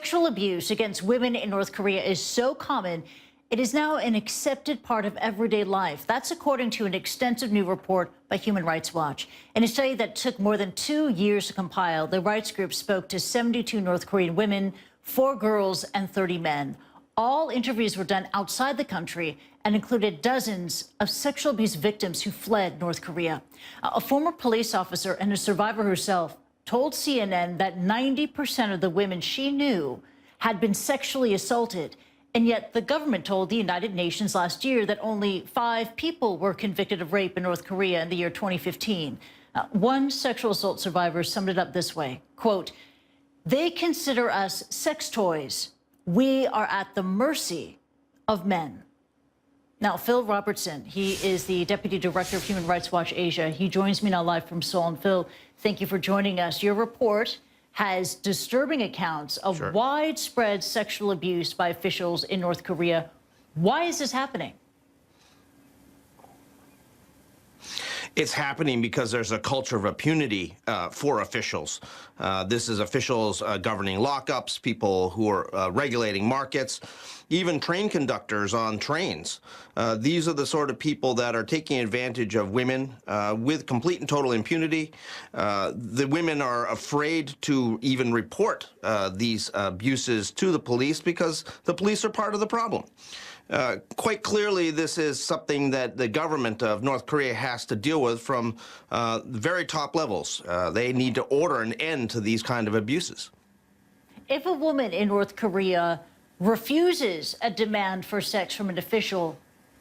Sexual abuse against women in North Korea is so common, it is now an accepted part of everyday life. That's according to an extensive new report by Human Rights Watch. In a study that took more than 2 years to compile, the rights group spoke to 72 North Korean women, 4 girls, and 30 men. All interviews were done outside the country and included dozens of sexual abuse victims who fled North Korea. A former police officer and a survivor herself told CNN that 90% of the women she knew had been sexually assaulted. And yet the government told the United Nations last year that only 5 people were convicted of rape in North Korea in the year 2015. One sexual assault survivor summed it up this way, quote, "They consider us sex toys. We are at the mercy of men." Now, Phil Robertson, he is the Deputy Director of Human Rights Watch Asia. He joins me now live from Seoul. And Phil, thank you for joining us. Your report has disturbing accounts of widespread sexual abuse by officials in North Korea. Why is this happening? It's happening because there's a culture of impunity for officials. This is officials governing lockups, people who are regulating markets, even train conductors on trains. These are the sort of people that are taking advantage of women with complete and total impunity. The women are afraid to even report these abuses to the police because the police are part of the problem. Quite clearly, this is something that the government of North Korea has to deal with from the very top levels. They need to order an end to these kind of abuses. If a woman in North Korea refuses a demand for sex from an official,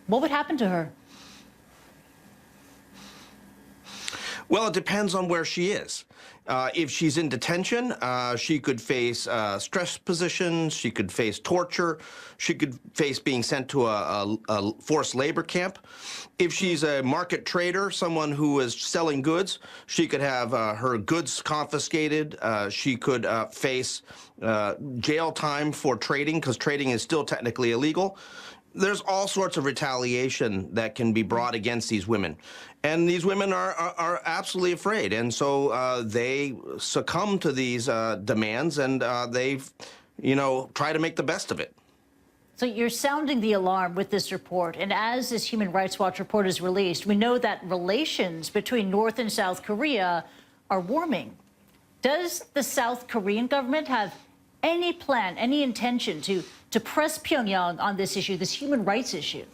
what would happen to her? Well, it depends on where she is. If she's in detention, she could face stress positions, she could face torture, she could face being sent to a forced labor camp. If she's a market trader, someone who is selling goods, she could have her goods confiscated. She could face jail time for trading, because trading is still technically illegal. There's all sorts of retaliation that can be brought against these women. And these women are absolutely afraid. And so they succumb to these demands, and they, try to make the best of it. So you're sounding the alarm with this report. And as this Human Rights Watch report is released, we know that relations between North and South Korea are warming. Does the South Korean government have any plan, any intention to press Pyongyang on this issue, this human rights issue?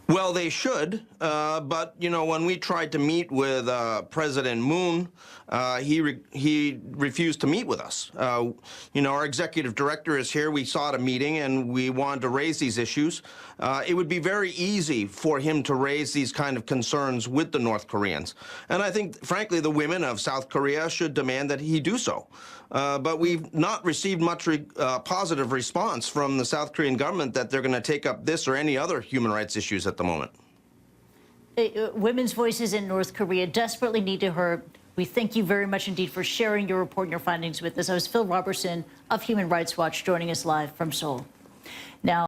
Well, they should, but, when we tried to meet with President Moon, he refused to meet with us. Our executive director is here. We sought a meeting, and we wanted to raise these issues. It would be very easy for him to raise these kind of concerns with the North Koreans. And I think, frankly, the women of South Korea should demand that he do so. But we've not received much positive response from the South Korean government that they're going to take up this or any other human rights issues at the moment. Women's voices in North Korea desperately need to be heard. We thank you very much indeed for sharing your report and your findings with us. I was Phil Robertson of Human Rights Watch joining us live from Seoul. Now,